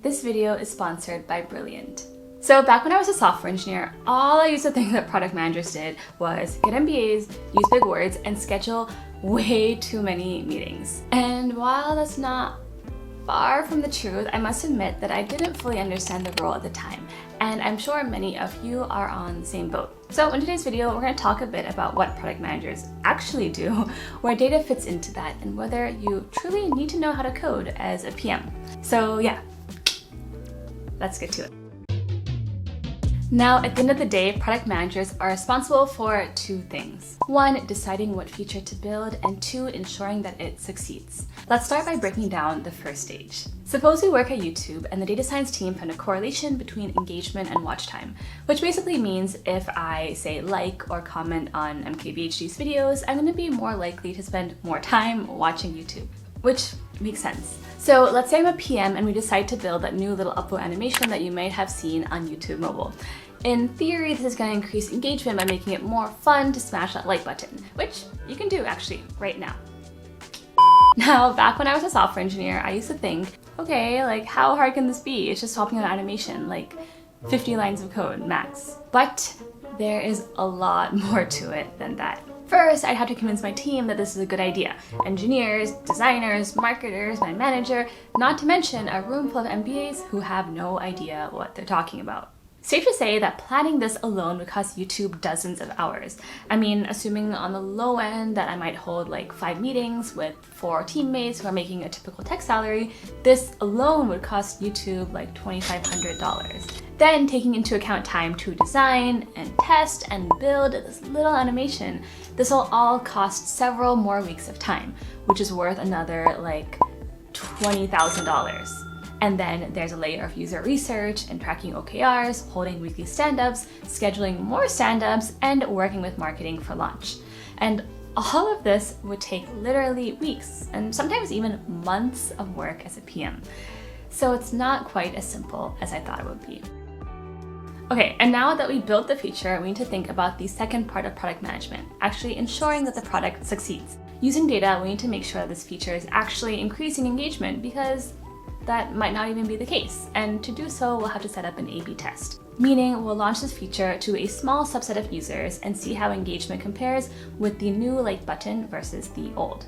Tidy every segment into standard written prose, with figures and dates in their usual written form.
This video is sponsored by Brilliant. So back when I was a software engineer, all I used to think that product managers did was get MBAs, use big words, and schedule way too many meetings. And while that's not far from the truth, I must admit that I didn't fully understand the role at the time, and I'm sure many of you are on the same boat. So in today's video, we're going to talk a bit about what product managers actually do, where data fits into that, and whether you truly need to know how to code as a PM. So yeah, let's get to it. Now, at the end of the day, product managers are responsible for two things. One, deciding what feature to build, and two, ensuring that it succeeds. Let's start by breaking down the first stage. Suppose we work at YouTube and the data science team found a correlation between engagement and watch time, which basically means if I say like or comment on MKBHD's videos, I'm going to be more likely to spend more time watching YouTube, which makes sense. So let's say I'm a PM and we decide to build that new little upvote animation that you might have seen on YouTube mobile. In theory, this is going to increase engagement by making it more fun to smash that like button, which you can do actually right now. Now, back when I was a software engineer, I used to think, okay, like how hard can this be? It's just swapping an animation, like 50 lines of code max. But there is a lot more to it than that. First, I'd have to convince my team that this is a good idea. Engineers, designers, marketers, my manager, not to mention a room full of MBAs who have no idea what they're talking about. Safe to say that planning this alone would cost YouTube dozens of hours. I mean, assuming on the low end that I might hold like 5 meetings with 4 teammates who are making a typical tech salary, this alone would cost YouTube like $2,500. Then taking into account time to design and test and build this little animation, this will all cost several more weeks of time, which is worth another like $20,000. And then there's a layer of user research and tracking OKRs, holding weekly stand-ups, scheduling more stand-ups, and working with marketing for launch. And all of this would take literally weeks and sometimes even months of work as a PM. So it's not quite as simple as I thought it would be. Okay, and now that we built the feature, we need to think about the second part of product management, actually ensuring that the product succeeds. Using data, we need to make sure that this feature is actually increasing engagement because that might not even be the case. And to do so, we'll have to set up an A/B test. Meaning, we'll launch this feature to a small subset of users and see how engagement compares with the new like button versus the old.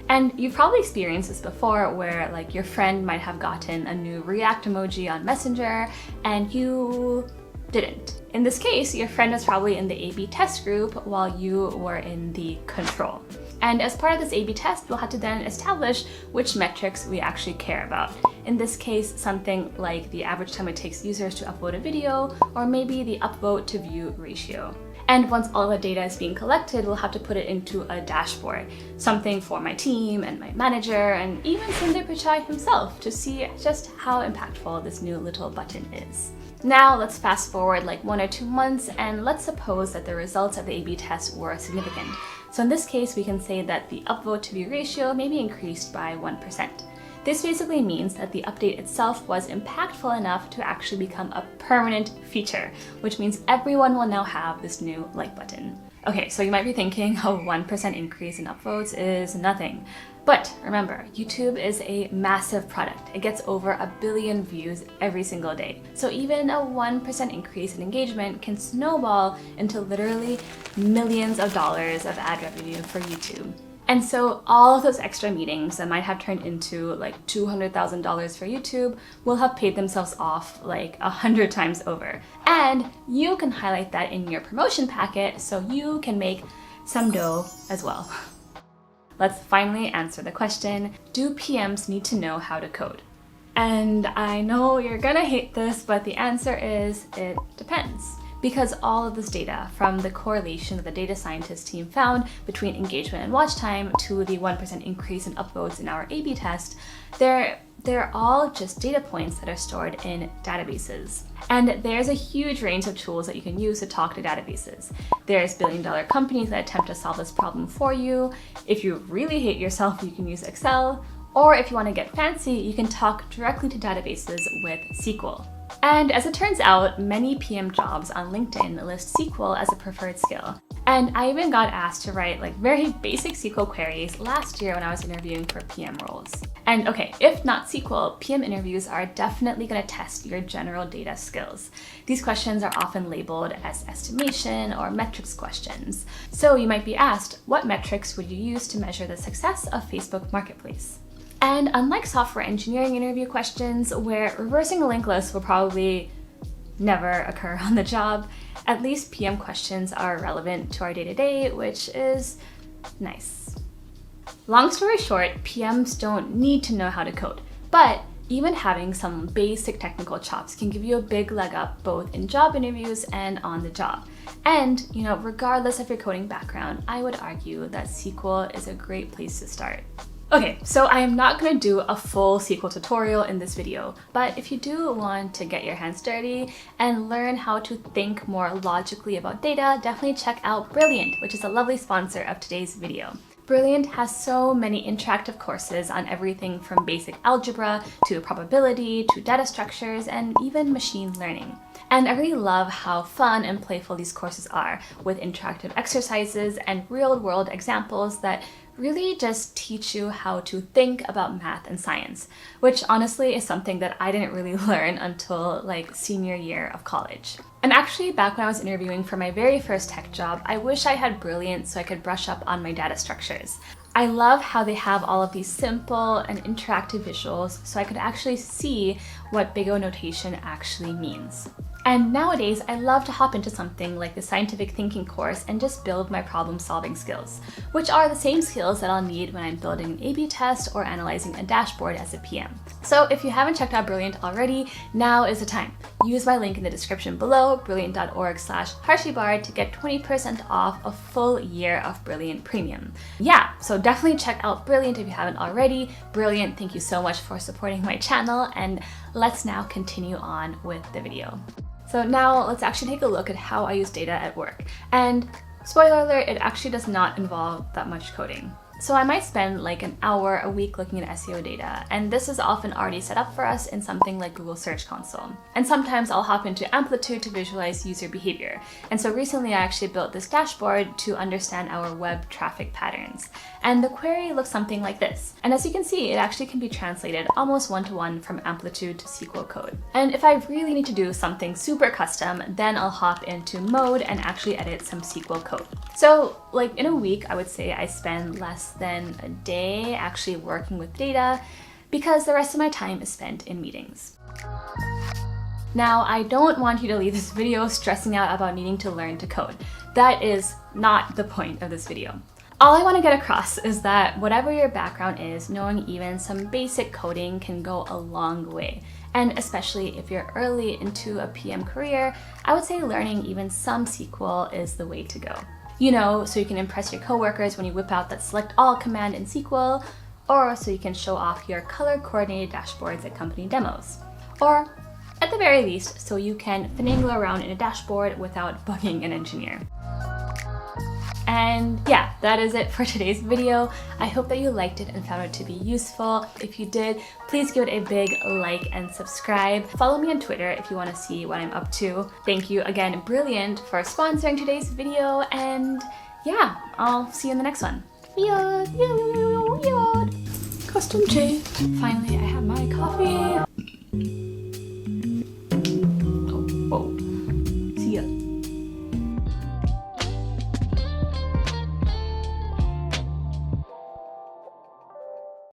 And you've probably experienced this before where like your friend might have gotten a new react emoji on Messenger and you didn't. In this case, your friend was probably in the A/B test group while you were in the control. And as part of this A/B test, we'll have to then establish which metrics we actually care about. In this case, something like the average time it takes users to upload a video, or maybe the upvote to view ratio. And once all the data is being collected, we'll have to put it into a dashboard, something for my team and my manager, and even Sundar Pichai himself to see just how impactful this new little button is. Now let's fast forward like 1 or 2 months and let's suppose that the results of the A/B test were significant. So in this case, we can say that the upvote to view ratio may be increased by 1%. This basically means that the update itself was impactful enough to actually become a permanent feature, which means everyone will now have this new like button. Okay, so you might be thinking a 1% increase in upvotes is nothing. But remember, YouTube is a massive product. It gets over 1 billion views every single day. So even a 1% increase in engagement can snowball into literally millions of dollars of ad revenue for YouTube. And so all of those extra meetings that might have turned into like $200,000 for YouTube will have paid themselves off like 100 times over. And you can highlight that in your promotion packet so you can make some dough as well. Let's finally answer the question, do PMs need to know how to code? And I know you're gonna hate this, but the answer is it depends. Because all of this data, from the correlation that the data scientist team found between engagement and watch time to the 1% increase in upvotes in our A/B test, they're all just data points that are stored in databases. And there's a huge range of tools that you can use to talk to databases. There's billion-dollar companies that attempt to solve this problem for you. If you really hate yourself, you can use Excel. Or if you want to get fancy, you can talk directly to databases with SQL. And as it turns out, many PM jobs on LinkedIn list SQL as a preferred skill. And I even got asked to write like very basic SQL queries last year when I was interviewing for PM roles. And okay, if not SQL, PM interviews are definitely going to test your general data skills. These questions are often labeled as estimation or metrics questions. So you might be asked, what metrics would you use to measure the success of Facebook Marketplace? And unlike software engineering interview questions, where reversing a linked list will probably never occur on the job, at least PM questions are relevant to our day-to-day, which is nice. Long story short, PMs don't need to know how to code, but even having some basic technical chops can give you a big leg up both in job interviews and on the job. And, regardless of your coding background, I would argue that SQL is a great place to start. Okay, so I am not going to do a full SQL tutorial in this video, but if you do want to get your hands dirty and learn how to think more logically about data, definitely check out Brilliant, which is a lovely sponsor of today's video. Brilliant has so many interactive courses on everything from basic algebra to probability to data structures and even machine learning. And I really love how fun and playful these courses are, with interactive exercises and real-world examples that really just teach you how to think about math and science, which honestly is something that I didn't really learn until like senior year of college. And actually, back when I was interviewing for my very first tech job, I wish I had Brilliant so I could brush up on my data structures. I love how they have all of these simple and interactive visuals so I could actually see what big O notation actually means. And nowadays, I love to hop into something like the scientific thinking course and just build my problem-solving skills, which are the same skills that I'll need when I'm building an A/B test or analyzing a dashboard as a PM. So if you haven't checked out Brilliant already, now is the time. Use my link in the description below, brilliant.org/harshibar, to get 20% off a full year of Brilliant Premium. Yeah, so definitely check out Brilliant if you haven't already. Brilliant, thank you so much for supporting my channel, and let's now continue on with the video. So now let's actually take a look at how I use data at work. And spoiler alert, it actually does not involve that much coding. So I might spend like an hour a week looking at SEO data, and this is often already set up for us in something like Google Search Console. And sometimes I'll hop into Amplitude to visualize user behavior. And so recently I actually built this dashboard to understand our web traffic patterns. And the query looks something like this. And as you can see, it actually can be translated almost one-to-one from Amplitude to SQL code. And if I really need to do something super custom, then I'll hop into Mode and actually edit some SQL code. So like in a week, I would say I spend less than a day actually working with data, because the rest of my time is spent in meetings. Now, I don't want you to leave this video stressing out about needing to learn to code. That is not the point of this video. All I want to get across is that whatever your background is, knowing even some basic coding can go a long way. And especially if you're early into a PM career, I would say learning even some SQL is the way to go. So you can impress your coworkers when you whip out that select all command in SQL, or so you can show off your color-coordinated dashboards at company demos. Or, at the very least, so you can finagle around in a dashboard without bugging an engineer. And yeah, that is it for today's video. I hope that you liked it and found it to be useful. If you did, please give it a big like and subscribe. Follow me on Twitter if you want to see what I'm up to. Thank you again, Brilliant, for sponsoring today's video, and yeah, I'll see you in the next one. Custom J. Finally, I have my coffee.